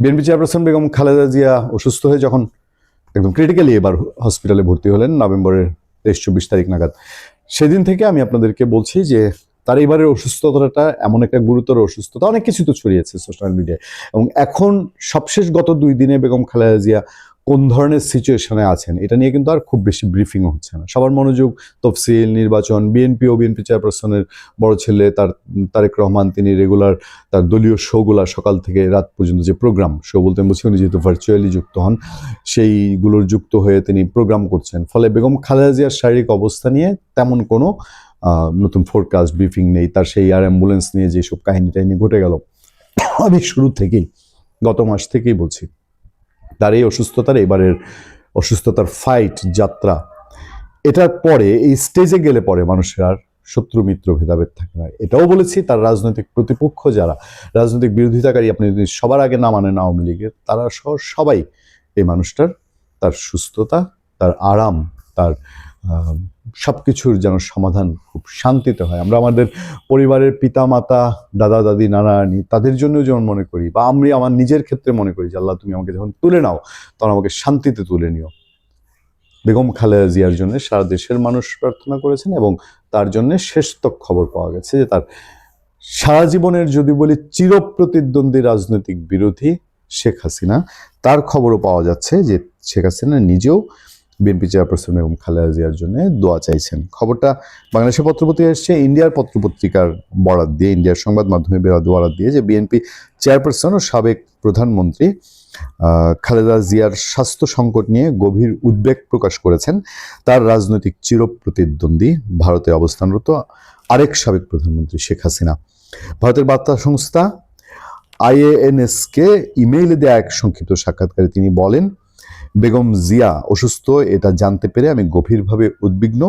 BNP chairperson Begum Khaleda Zia অসুস্থ হয়ে যখন একদম ক্রিটিক্যালি এবার হসপিটালে ভর্তি হলেন নভেম্বরের 23-24 তারিখ নাগাদ, সেদিন থেকে আমি আপনাদেরকে বলছি যে তার এবারের অসুস্থতাটা এমন একটা গুরুতর অসুস্থতা, অনেক কিছু তো ছড়িয়েছে সোশ্যাল মিডিয়ায়, এবং এখন সবশেষ গত 2 দিনে বেগম খালেদা জিয়া কোন ধরনের সিচুয়েশনে আছেন এটা নিয়ে কিন্তু আর খুব বেশি ব্রিফিংও হচ্ছে না। সবার মনোযোগ তফসিল, নির্বাচন, বিএনপি চেয়ারপারসনের বড় ছেলে তারেক রহমান, তিনি রেগুলার তার দলীয় শোগুলা সকাল থেকে রাত পর্যন্ত যে প্রোগ্রাম, শো বলতে আমি বলছি উনি যেহেতু ভার্চুয়ালি যুক্ত হন, সেইগুলোর যুক্ত হয়ে তিনি প্রোগ্রাম করছেন। ফলে বেগম খালেদা জিয়ার শারীরিক অবস্থা নিয়ে তেমন কোনো নতুন ফোরকাস্ট ব্রিফিং নেই। তার সেই অ্যাম্বুলেন্স নিয়ে যেসব কাহিনী টাহিনী ঘটে গেল, আমি শুরু থেকেই গত মাস থেকেই বলছি তার এই অসুস্থতার, এবারের অসুস্থতার ফাইট যাত্রা, এটার পরে এই স্টেজে গেলে পরে মানুষের আর শত্রু মিত্র ভেদাভেদ থাকে না। এটাও বলেছি তার রাজনৈতিক প্রতিপক্ষ যারা রাজনৈতিক বিরোধিতাকারী, আপনি যদি সবার আগে না মানেন আওয়ামী লীগের, তারা সবাই এই মানুষটার, তার সুস্থতা, তার আরাম, তার সবকিছুর যেন সমাধান খুব শান্তিতে হয়। আমরা আমাদের পরিবারের পিতা মাতা, দাদা দাদি, নানা নানি, তাদের জন্য যেমন মনে করি, বা আমি আমার নিজের ক্ষেত্রে মনে করি যে আল্লাহ তুমি আমাকে যখন তুলে নাও তখন আমাকে শান্তিতে তুলে নিও। বেগম খালেদা জিয়ার জন্য সারা দেশের মানুষ প্রার্থনা করেছেন, এবং তার জন্য শেষতক খবর পাওয়া গেছে যে তার সারা জীবনের, যদি বলি চিরপ্রতিদ্বন্দ্বী রাজনৈতিক বিরোধী শেখ হাসিনা, তার খবরও পাওয়া যাচ্ছে যে শেখ হাসিনা নিজেও বিএনপি চেয়ারপারসন এবং খালেদা জিয়ার জন্য দোয়া চাইছেন। খবরটা বাংলাদেশের পত্রপত্রিকা এসছে, ইন্ডিয়ার পত্রপত্রিকার বরাত দিয়ে, ইন্ডিয়ার সংবাদ মাধ্যমে বরাত দিয়ে, যে বিএনপি চেয়ারপারসন ও সাবেক প্রধানমন্ত্রী খালেদা জিয়ার স্বাস্থ্য সংকট নিয়ে গভীর উদ্বেগ প্রকাশ করেছেন তার রাজনৈতিক চিরপ্রতিদ্বন্দ্বী, ভারতে অবস্থানরত আরেক সাবেক প্রধানমন্ত্রী শেখ হাসিনা। ভারতের বার্তা সংস্থা IANS-কে ইমেইলে দেয়া এক সংক্ষিপ্ত সাক্ষাৎকারে তিনি বলেন, বেগম জিয়া অসুস্থ এটা জানতে পেরে আমি গভীরভাবে উদ্বিগ্ন,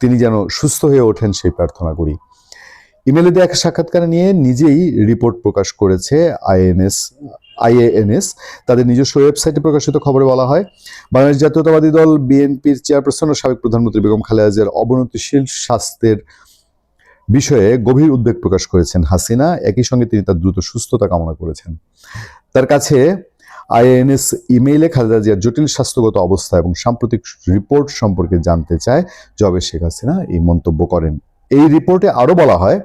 তিনি যেন সুস্থ হয়ে ওঠেন সেই প্রার্থনা করি। ইমেইলে দেয়া এক সাক্ষাৎকারে নিয়ে নিজেই রিপোর্ট প্রকাশ করেছে IANS। তাদের নিজস্ব ওয়েবসাইটে প্রকাশিত খবরে বলা হয়, বাংলাদেশ জাতীয়তাবাদী দল বিএনপির চেয়ারপারসন ও সাবেক প্রধানমন্ত্রী বেগম খালেদা জিয়ার অবনতিশীল স্বাস্থ্যের বিষয়ে গভীর উদ্বেগ প্রকাশ করেছেন হাসিনা। একই সঙ্গে তিনি তার দ্রুত সুস্থতা কামনা করেছেন। তার কাছে IANS ইমেইলে খালেদা জিয়ার জটিল স্বাস্থ্যগত অবস্থা এবং সাম্প্রতিক রিপোর্ট সম্পর্কে জানতে চায় জবে শেখ হাসিনা এই মন্তব্য করেন। এই রিপোর্টে আরো বলা হয়,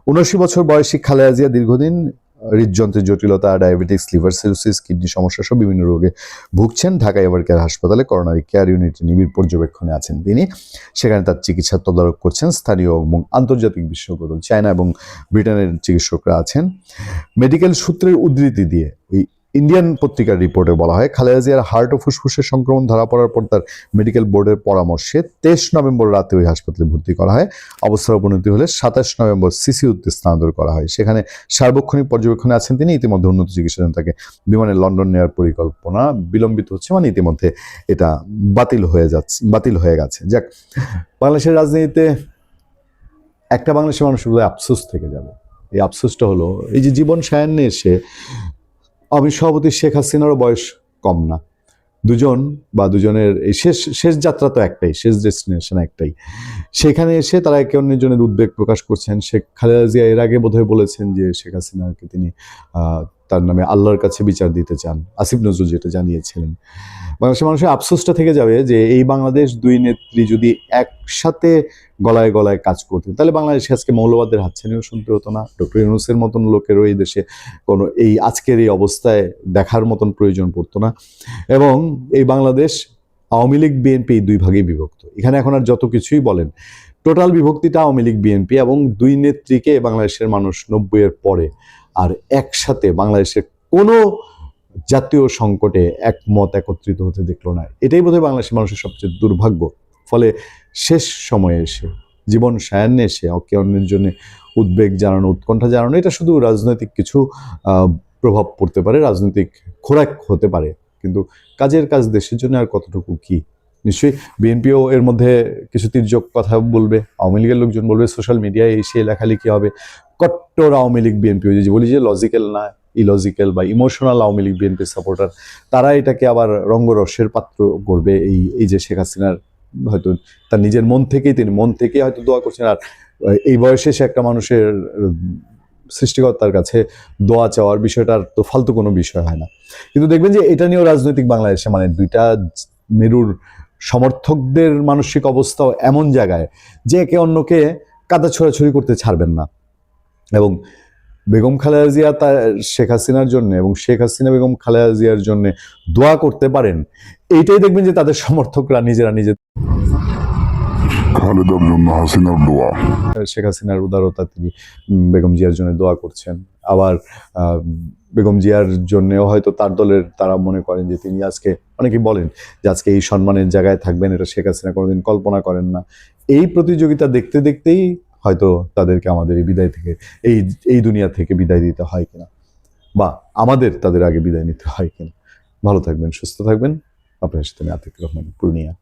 79 বছর বয়সী খালেদা জিয়া দীর্ঘদিন হৃদযন্ত্রের জটিলতা, ডায়াবেটিস, লিভার সিরোসিস, কিডনি সমস্যা সহ বিভিন্ন রোগে ভুগছেন। ঢাকা এভার কেয়ার হাসপাতালে করোনারি কেয়ার ইউনিটে নিবিড় পর্যবেক্ষণে আছেন তিনি। সেখানে তার চিকিৎসার তদারক করছেন স্থানীয় এবং আন্তর্জাতিক বিশেষজ্ঞ দল, চায়না এবং ব্রিটেনের চিকিৎসকরা আছেন। মেডিকেল সূত্রের উদ্ধৃতি দিয়ে ওই ইন্ডিয়ান পত্রিকার রিপোর্টে বলা হয়, খালেদা জিয়ার হার্ট ও ফুসফুসের সংক্রমণ ধরা পড়ার পর তার মেডিকেল বোর্ডের পরামর্শে 23 নভেম্বর রাতে ওই হাসপাতালে ভর্তি করা হয়। অবস্থার অবনতি হলে 27 নভেম্বর সিসিউতে স্থানান্তর করা হয়। সেখানে সার্বক্ষণিক পর্যবেক্ষণে আছেন তিনি। ইতিমধ্যে উন্নত চিকিৎসার জন্য তাকে বিমানে লন্ডন নেওয়ার পরিকল্পনা বিলম্বিত হচ্ছে, মানে ইতিমধ্যে এটা বাতিল হয়ে গেছে। যাক, বাংলাদেশের রাজনীতিতে একটা বাংলাদেশের মানুষ আফসোস থেকে যাবে। এই আফসোসটা হলো, এই যে জীবন সায়ান্নে এসে আমি সভাপতি শেখ হাসিনারও বয়স কম না, দুজনের এই শেষ যাত্রা তো একটাই, শেষ ডেস্টিনেশন একটাই। সেখানে এসে তারা একে অন্যের জন্য উদ্বেগ প্রকাশ করছেন। শেখ খালেদা জিয়া এর আগে বোধহয় বলেছেন যে শেখ হাসিনাকে তিনি তার নামে আল্লাহর কাছে বিচার দিতে চান, আসিফ নজরুল যেটা জানিয়েছিলেন। বাংলাদেশের মানুষের আফসোসটা থেকে যাবে যে এই বাংলাদেশ দুই নেত্রী যদি একসাথে গলায় গলায় কাজ করতেন, তাহলে বাংলাদেশে আজকে মৌলবাদের হাতছানিও শুনতে হতো না। ডক্টর ইউনূসের মতন লোকেরও এই দেশে কোনো এই আজকের এই অবস্থায় দেখার মতন প্রয়োজন পড়তো না। এবং এই বাংলাদেশ আওয়ামী লীগ বিএনপি দুই ভাগেই বিভক্ত। এখানে এখন আর যত কিছুই বলেন, টোটাল বিভক্তিটা আওয়ামী লীগ বিএনপি, এবং দুই নেত্রীকে বাংলাদেশের মানুষ 90-এর পরে আর একসাথে বাংলাদেশের কোনো জাতীয় সংকটে একত্রিত হতে দেখলো না। এটাই বোধহয় বাংলাদেশের মানুষের সবচেয়ে দুর্ভাগ্য। ফলে শেষ সময়ে এসে, জীবন সায়ান্নে এসে অকে অন্যের জন্য উদ্বেগ জানানো, উৎকণ্ঠা জানানো, এটা শুধু রাজনৈতিক কিছু প্রভাব পড়তে পারে, রাজনৈতিক খোরাক হতে পারে, কিন্তু কাজের কাজ দেশের জন্য আর কতটুকু কি। নিশ্চয়ই বিএনপিও এর মধ্যে কিছু তির্যক কথা বলবে, আওয়ামী লীগের লোকজন বলবে, সোশ্যাল মিডিয়ায় এসে লেখালেখি হবে। কট্টর আওয়ামী লীগ বিএনপি, যে বলি যে লজিক্যাল না ইলজিক্যাল বা ইমোশনাল আওয়ামী লীগ বিএনপির সাপোর্টার, তারা এটাকে আবার রঙ্গরসের পাত্র করবে। এই যে শেখ হাসিনার হয়তো তার নিজের মন থেকেই তিনি হয়তো দোয়া করছেন, আর এই বয়সে সে একটা মানুষের সৃষ্টিকর্তার কাছে দোয়া চাওয়ার বিষয়টার তো ফালতু কোনো বিষয় হয় না। কিন্তু দেখবেন যে এটা নিয়েও রাজনৈতিক বাংলাদেশে মানে দুইটা মেরুর সমর্থকদের মানসিক অবস্থাও এমন জায়গায় যে একে অন্যকে কাদা ছোড়াছুড়ি করতে ছাড়বেন না। এবং বেগম খালেদা জিয়া তার শেখ হাসিনার জন্য এবং শেখ হাসিনা বেগম খালেদা জিয়ার জন্য দোয়া করতে পারেন, এইটাই দেখবেন যে তাদের সমর্থকরা নিজেরা খালেদার জন্য হাসিনার দোয়া। শেখ হাসিনার উদারতা তিনি বেগম জিয়ার জন্য দোয়া করছেন। আবার বেগম জিয়ার জন্যও হয়তো তার দলের তারা মনে করেন যে তিনি আজকে, অনেকেই বলেন যে আজকে এই সম্মানের জায়গায় থাকবেন, এটা শেখ হাসিনা কোনোদিন কল্পনা করেন না। এই প্রতিযোগিতা দেখতে দেখতেই হয়তো তাদেরকে আমাদের এই বিদায় থেকে এই দুনিয়া থেকে বিদায় দিতে হয় কিনা, বা আমাদের তাদের আগে বিদায় নিতে হয় কিনা। ভালো থাকবেন, সুস্থ থাকবেন। আপনার সাথে আমি আতিক রহমান, পূর্ণিয়া।